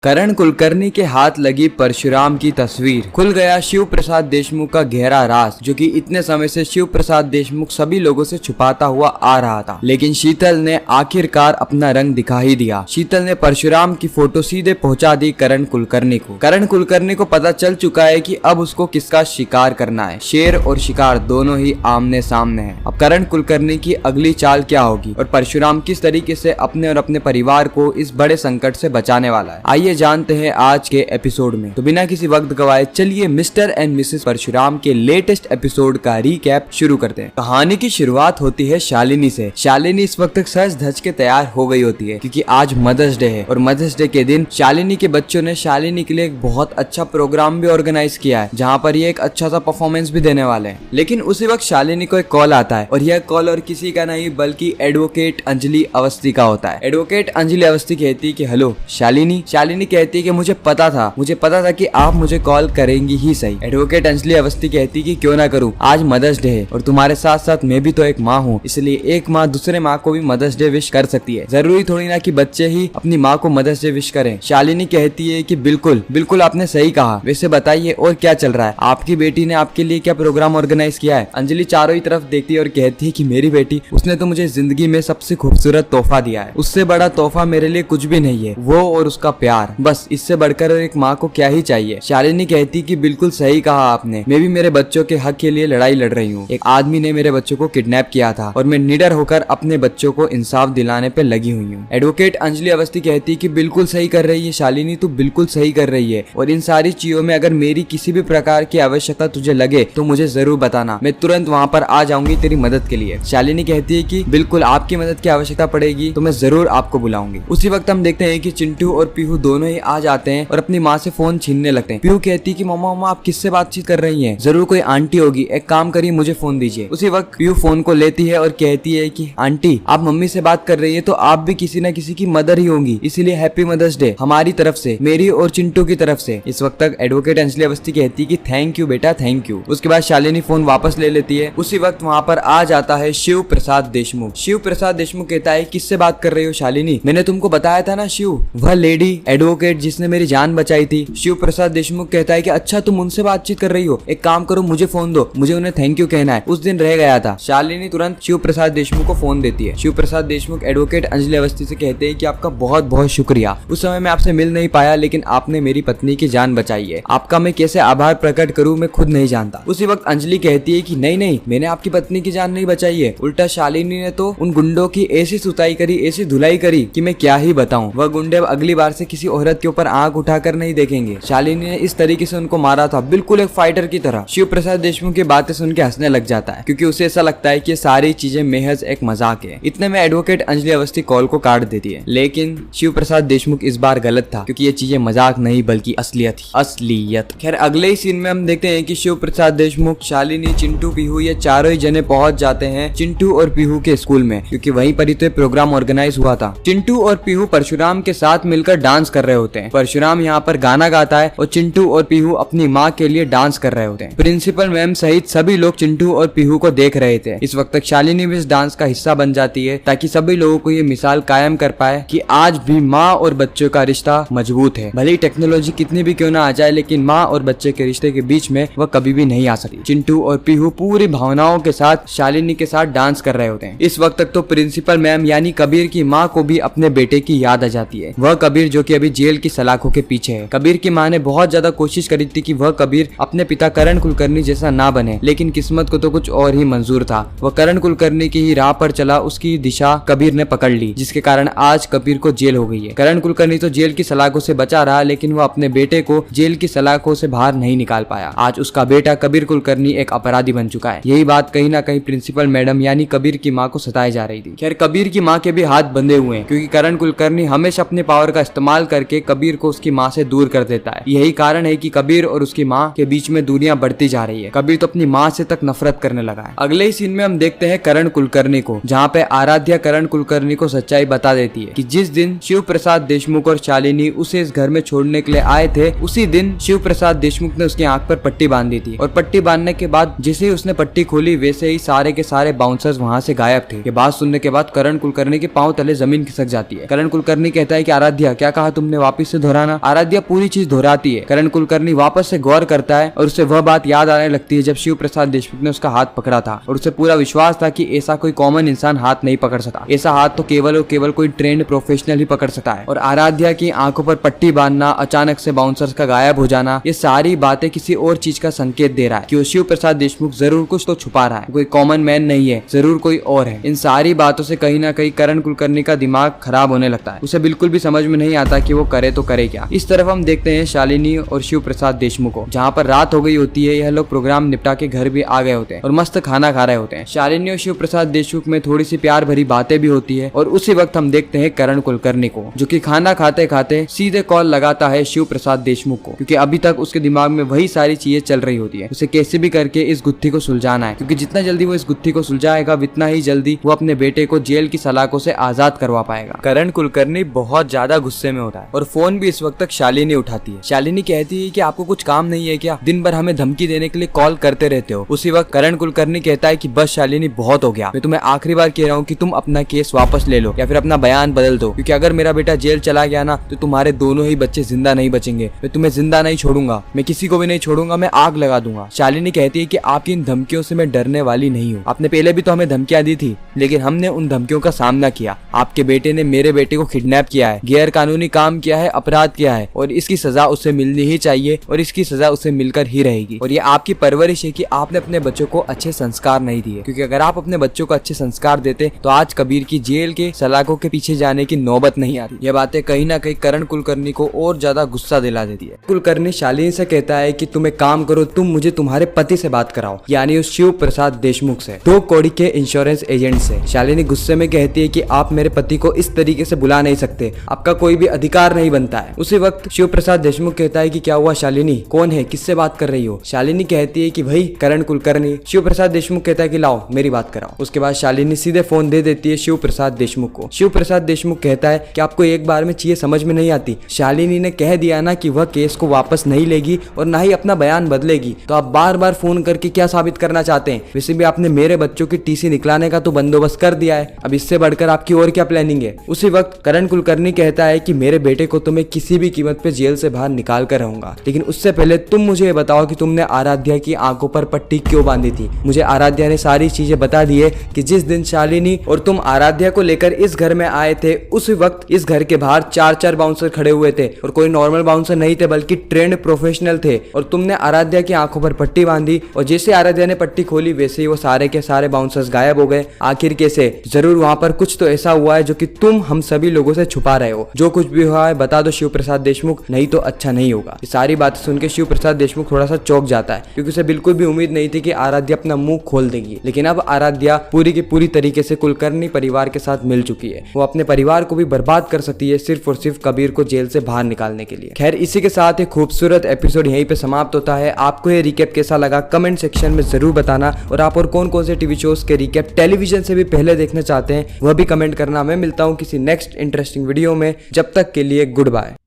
करण कुलकर्णी के हाथ लगी परशुराम की तस्वीर। खुल गया शिव प्रसाद देशमुख का गहरा राज, जो कि इतने समय से शिव प्रसाद देशमुख सभी लोगों से छुपाता हुआ आ रहा था। लेकिन शीतल ने आखिरकार अपना रंग दिखा ही दिया। शीतल ने परशुराम की फोटो सीधे पहुंचा दी करण कुलकर्णी को। करण कुलकर्णी को पता चल चुका है कि अब उसको किसका शिकार करना है। शेर और शिकार दोनों ही आमने सामने हैं। अब करण कुलकर्णी की अगली चाल क्या होगी और परशुराम किस तरीके से अपने और अपने परिवार को इस बड़े संकट से बचाने वाला है, आइए जानते हैं आज के एपिसोड में। तो बिना किसी वक्त गवाए चलिए मिस्टर एंड मिसेस परशुराम के लेटेस्ट एपिसोड का रीकैप शुरू करते हैं। कहानी की शुरुआत होती है शालिनी से। शालिनी इस वक्त तक सज धज के तैयार हो गई होती है क्योंकि आज मदर्स डे है और मदर्स डे के दिन शालिनी के बच्चों ने शालिनी के लिए एक बहुत अच्छा प्रोग्राम भी ऑर्गेनाइज किया है, जहाँ पर ये एक अच्छा सा परफॉर्मेंस भी देने वाले हैं। लेकिन उसी वक्त शालिनी को एक कॉल आता है और यह कॉल और किसी का नहीं बल्कि एडवोकेट अंजलि अवस्थी का होता है। एडवोकेट अंजलि अवस्थी कहती है कि हेलो शालिनी। शालिनी कहती है कि मुझे पता था कि आप मुझे कॉल करेंगी ही सही। एडवोकेट अंजलि अवस्थी कहती है कि क्यों ना करूं, आज मदर्स डे है और तुम्हारे साथ साथ मैं भी तो एक माँ हूँ, इसलिए एक माँ दूसरे माँ को भी मदर्स डे विश कर सकती है। जरूरी थोड़ी ना कि बच्चे ही अपनी माँ को मदर्स डे विश करें। शालिनी कहती है कि बिल्कुल आपने सही कहा। वैसे बताइए और क्या चल रहा है, आपकी बेटी ने आपके लिए क्या प्रोग्राम ऑर्गेनाइज किया है। अंजलि चारों ही तरफ देखती है और कहती है कि मेरी बेटी, उसने तो मुझे जिंदगी में सबसे खूबसूरत तोहफा दिया है। उससे बड़ा तोहफा मेरे लिए कुछ भी नहीं है, वो और उसका प्यार, बस इससे बढ़कर एक माँ को क्या ही चाहिए। शालिनी कहती कि बिल्कुल सही कहा आपने, मैं भी मेरे बच्चों के हक के लिए लड़ाई लड़ रही हूँ। एक आदमी ने मेरे बच्चों को किडनैप किया था और मैं निडर होकर अपने बच्चों को इंसाफ दिलाने पे लगी हुई हूँ। एडवोकेट अंजलि अवस्थी कहती कि बिल्कुल सही कर रही है शालिनी, तू बिल्कुल सही कर रही है और इन सारी चीजों में अगर मेरी किसी भी प्रकार की आवश्यकता तुझे लगे तो मुझे जरूर बताना, मैं तुरंत वहाँ पर आ जाऊंगी तेरी मदद के लिए। शालिनी कहती है कि बिल्कुल आपकी मदद की आवश्यकता पड़ेगी तो मैं जरूर आपको बुलाऊंगी। उसी वक्त हम देखते हैं कि चिंटू और पीहू दोनों ही आ जाते हैं और अपनी माँ से फोन छीनने लगते हैं। पीहू कहती कि मम्मा आप किससे बातचीत कर रही हैं? जरूर कोई आंटी होगी, एक काम करिए मुझे फोन दीजिए। उसी वक्त पीहू फोन को लेती है और कहती है कि आंटी आप मम्मी से बात कर रही है तो आप भी किसी न किसी की मदर ही होंगी, इसीलिए हैप्पी मदर्स डे हमारी तरफ से, मेरी और चिंटू की तरफ से। इस वक्त तक एडवोकेट अंजलि अवस्थी कहती कि थैंक यू बेटा, थैंक यू। उसके बाद शालिनी फोन वापस ले लेती है। उसी वक्त वहाँ पर आ जाता है शिव प्रसाद देशमुख। शिव प्रसाद देशमुख कहता है किससे बात कर रही हो शालिनी? मैंने तुमको बताया था ना शिव, वह लेडी एडवोकेट जिसने मेरी जान बचाई थी। शिव प्रसाद देशमुख कहता है कि अच्छा तुम उनसे बातचीत कर रही हो, एक काम करो मुझे फोन दो, मुझे उन्हें थैंक यू कहना है, उस दिन रह गया था। शालिनी तुरंत शिव प्रसाद देशमुख को फोन देती है। शिव प्रसाद देशमुख एडवोकेट अंजलि अवस्थी से कहते हैं कि आपका बहुत बहुत शुक्रिया, उस समय मैं आपसे मिल नहीं पाया लेकिन आपने मेरी पत्नी की जान बचाई है, आपका मैं कैसे आभार प्रकट करूँ मैं खुद नहीं जानता। उसी वक्त अंजलि कहती है कि नहीं मैंने आपकी पत्नी की जान नहीं बचाई है, उल्टा शालिनी ने तो उन गुंडों की ऐसी सुताई करी, ऐसी धुलाई करी कि मैं क्या ही बताऊं। वह गुंडे अगली बार से किसी औरत के ऊपर आंख उठाकर नहीं देखेंगे। शालिनी ने इस तरीके से उनको मारा था, बिल्कुल एक फाइटर की तरह। शिव प्रसाद देशमुख की बातें सुन के हंसने लग जाता है क्योंकि उसे ऐसा लगता है कि ये सारी चीजें महज एक मजाक है। इतने में एडवोकेट अंजलि अवस्थी कॉल को काट देती है। लेकिन शिव प्रसाद देशमुख इस बार गलत था क्योंकि ये चीजें मजाक नहीं बल्कि असलियत। खैर अगले ही सीन में हम देखते हैं कि शिव प्रसाद देशमुख, शालिनी, चिंटू, पीहू ये चारों ही जने पहुंच जाते हैं चिंटू और पीहू के स्कूल में क्योंकि वहीं पर ही तो प्रोग्राम ऑर्गेनाइज हुआ था। चिंटू और पीहू परशुराम के साथ मिलकर डांस कर रहे होते हैं। परशुराम यहाँ पर गाना गाता है और चिंटू और पीहू अपनी माँ के लिए डांस कर रहे होते हैं। प्रिंसिपल मैम सहित सभी लोग चिंटू और पीहू को देख रहे थे। इस वक्त तक शालिनी भी इस डांस का हिस्सा बन जाती है ताकि सभी लोगों को ये मिसाल कायम कर पाए कि आज भी माँ और बच्चों का रिश्ता मजबूत है। भले ही टेक्नोलॉजी कितनी भी क्यों ना आ जाए लेकिन माँ और बच्चे के रिश्ते के बीच में वह कभी भी नहीं आ सकती। चिंटू और पीहू पूरी भावनाओं के साथ शालिनी के साथ डांस कर रहे होते हैं। इस वक्त तक तो प्रिंसिपल मैम यानी कबीर की माँ को भी अपने बेटे की याद आ जाती है। वह कबीर जो कि अभी जेल की सलाखों के पीछे है। कबीर की माँ ने बहुत ज्यादा कोशिश करी थी कि वह कबीर अपने पिता करण कुलकर्णी जैसा ना बने, लेकिन किस्मत को तो कुछ और ही मंजूर था। वह करण कुलकर्णी की ही राह पर चला, उसकी दिशा कबीर ने पकड़ ली, जिसके कारण आज कबीर को जेल हो गई है। करण कुलकर्णी तो जेल की सलाखों से बचा रहा लेकिन वह अपने बेटे को जेल की सलाखों से बाहर नहीं निकाल पाया। आज उसका बेटा कबीर कुलकर्णी एक अपराधी बन चुका है। यही बात कहीं ना कहीं प्रिंसिपल मैडम यानी कबीर की माँ को सताई जा रही थी। खैर कबीर की माँ के भी हाथ बंधे हुए हैं क्योंकि करण कुलकर्णी हमेशा अपने पावर का इस्तेमाल करके कबीर को उसकी माँ से दूर कर देता है। यही कारण है कि कबीर और उसकी माँ के बीच में दूरियां बढ़ती जा रही है। कबीर तो अपनी माँ से तक नफरत करने लगा है। अगले ही सीन में हम देखते हैं करण कुलकर्णी को, जहाँ पे आराध्या करण कुलकर्णी को सच्चाई बता देती है कि जिस दिन शिव प्रसाद देशमुख और शालिनी उसे इस घर में छोड़ने के लिए आए थे, उसी दिन शिव प्रसाद देशमुख ने उसकी आंख पर पट्टी बांध दी थी और पट्टी बांधने के बाद जैसे ही उसने पट्टी खोली वैसे ही सारे के सारे बाउंसर्स वहाँ से गायब थे। ये बात सुनने के बाद करण कुलकर्णी के पांव तले जमीन खिसक जाती है। करण कुलकर्णी कहता है कि आराध्या क्या कहा तुमने? तुमने वापस से दोहराना। आराध्या पूरी चीज दोहराती है। करण कुलकर्णी वापस से गौर करता है और उसे वह बात याद आने लगती है जब शिव प्रसाद देशमुख ने उसका हाथ पकड़ा था और उसे पूरा विश्वास था कि ऐसा कोई कॉमन इंसान हाथ नहीं पकड़ सकता। ऐसा हाथ तो केवल और केवल कोई ट्रेंड प्रोफेशनल ही पकड़ सकता है। और आराध्या की आंखों पर पट्टी बांधना, अचानक से बाउंसर्स का गायब हो जाना, ये सारी बातें किसी और चीज का संकेत दे रहा है कि शिव प्रसाद देशमुख जरूर कुछ तो छुपा रहा है। कोई कॉमन मैन नहीं है, जरूर कोई और है। इन सारी बातों से कहीं ना कहीं करण कुलकर्णी का दिमाग खराब होने लगता है। उसे बिल्कुल भी समझ में नहीं आता कि वो करे तो करे क्या। इस तरफ हम देखते हैं शालिनी और शिव प्रसाद देशमुख को, जहाँ पर रात हो गई होती है। यह लोग प्रोग्राम निपटा के घर भी आ गए होते हैं और मस्त खाना खा रहे होते हैं। शालिनी और शिव प्रसाद देशमुख में थोड़ी सी प्यार भरी बातें भी होती है और उसी वक्त हम देखते हैं करण कुलकर्णी को, जो कि खाना खाते खाते सीधे कॉल लगाता है शिव प्रसाद देशमुख को, क्योंकि अभी तक उसके दिमाग में वही सारी चीजें चल रही होती है। उसे कैसे भी करके इस गुत्थी को सुलझाना है, क्योंकि जितना जल्दी वो इस गुत्थी को सुलझाएगा उतना ही जल्दी वो अपने बेटे को जेल की सलाखों से आजाद करवा पाएगा। करण कुलकर्णी बहुत ज्यादा गुस्से में होता है और फोन भी इस वक्त तक शालिनी उठाती है। शालिनी कहती है कि आपको कुछ काम नहीं है क्या, दिन भर हमें धमकी देने के लिए कॉल करते रहते हो। उसी वक्त करण कुलकर्णी कहता है कि बस शालिनी बहुत हो गया, मैं तुम्हें आखिरी बार कह रहा हूँ कि तुम अपना केस वापस ले लो या फिर अपना बयान बदल दो, क्योंकि अगर मेरा बेटा जेल चला गया ना तो तुम्हारे दोनों ही बच्चे जिंदा नहीं बचेंगे। मैं तुम्हें जिंदा नहीं छोड़ूंगा, मैं किसी को भी नहीं छोड़ूंगा, मैं आग लगा दूंगा। शालिनी कहती है कि आपकी इन धमकियों से मैं डरने वाली नहीं हूँ। आपने पहले भी तो हमें धमकियां दी थी, लेकिन हमने उन धमकियों का सामना किया। आपके बेटे ने मेरे बेटे को किडनैप किया है, गैर कानूनी काम किया है, अपराध किया है और इसकी सजा उसे मिलनी ही चाहिए और इसकी सजा उसे मिलकर ही रहेगी। और ये आपकी परवरिश है कि आपने अपने बच्चों को अच्छे संस्कार नहीं दिए, क्योंकि अगर आप अपने बच्चों को अच्छे संस्कार देते तो आज कबीर की जेल के सलाखों के पीछे जाने की नौबत नहीं आती। ये बातें कहीं ना कहीं करण कुलकर्णी को और ज्यादा गुस्सा दिला देती है। कुलकर्णी शालिनी से कहता है कि तुम एक काम करो, तुम मुझे तुम्हारे पति से बात कराओ, यानी उस शिव प्रसाद देशमुख से, 2 करोड़ के इंश्योरेंस एजेंट से। शालिनी गुस्से में कहती है कि आप मेरे पति को इस तरीके से बुला नहीं सकते, आपका कोई भी अधिकार नहीं बनता है। उसी वक्त शिव प्रसाद देशमुख कहता है कि क्या हुआ शालिनी, कौन है, किससे बात कर रही हो। शालिनी कहती है कि भाई करण कुलकर्णी। शिव प्रसाद देशमुख कहता है कि लाओ मेरी बात कराओ। उसके बाद शालिनी सीधे फोन दे देती है शिव प्रसाद देशमुख को। शिव प्रसाद देशमुख कहता है कि आपको एक बार में चीजें समझ में नहीं आती, शालिनी ने कह दिया ना कि वह केस को वापस नहीं लेगी और ना ही अपना बयान बदलेगी, तो आप बार बार फोन करके क्या साबित करना चाहते हैं। वैसे भी आपने मेरे बच्चों की टीसी निकलाने का तो बंदोबस्त कर दिया है, अब इससे बढ़कर आपकी और क्या प्लानिंग है। उसी वक्त करण कुलकर्णी कहता है कि मेरे बेटे को तो मैं किसी भी कीमत पे जेल से बाहर निकाल कर रहूंगा, लेकिन उससे पहले तुम मुझे ये बताओ कि तुमने आराध्या की आंखों पर पट्टी क्यों बांधी थी। मुझे आराध्या ने सारी चीजें बता दी है कि जिस दिन शालिनी और तुम आराध्या को लेकर इस घर में आए थे, उस वक्त इस घर के बाहर 4 बाउंसर खड़े हुए थे और कोई नॉर्मल बाउंसर नहीं थे बल्कि ट्रेंड प्रोफेशनल थे। और तुमने आराध्या की आंखों पर पट्टी बांधी और जैसे आराध्या ने पट्टी खोली वैसे ही वो सारे के सारे बाउंसर्स गायब हो गए। आखिर कैसे, जरूर वहां पर कुछ तो ऐसा हुआ है जो कि तुम हम सभी लोगों से छुपा रहे हो। जो कुछ भी हुआ है बता दो शिव प्रसाद देशमुख, नहीं तो अच्छा नहीं होगा। ये सारी बातें सुन के शिव प्रसाद देशमुख थोड़ा सा चौंक जाता है, क्योंकि उसे बिल्कुल भी उम्मीद नहीं थी कि आराध्या अपना मुंह खोल देगी। लेकिन अब आराध्या पूरी की पूरी तरीके से कुलकर्णी परिवार के साथ मिल चुकी है। वो अपने परिवार को भी बर्बाद कर सकती है सिर्फ और सिर्फ कबीर को जेल से बाहर निकालने के लिए। खैर, इसी के साथ एक खूबसूरत एपिसोड यहीं पे समाप्त होता है। आपको ये रिकैप कैसा लगा कमेंट सेक्शन में जरूर बताना, और आप और कौन कौन से टीवी शोज के रिकैप टेलीविजन से भी पहले देखना चाहते हैं वह भी कमेंट करना। मैं मिलता हूँ किसी नेक्स्ट इंटरेस्टिंग वीडियो में, जब तक के लिए गुड बाय।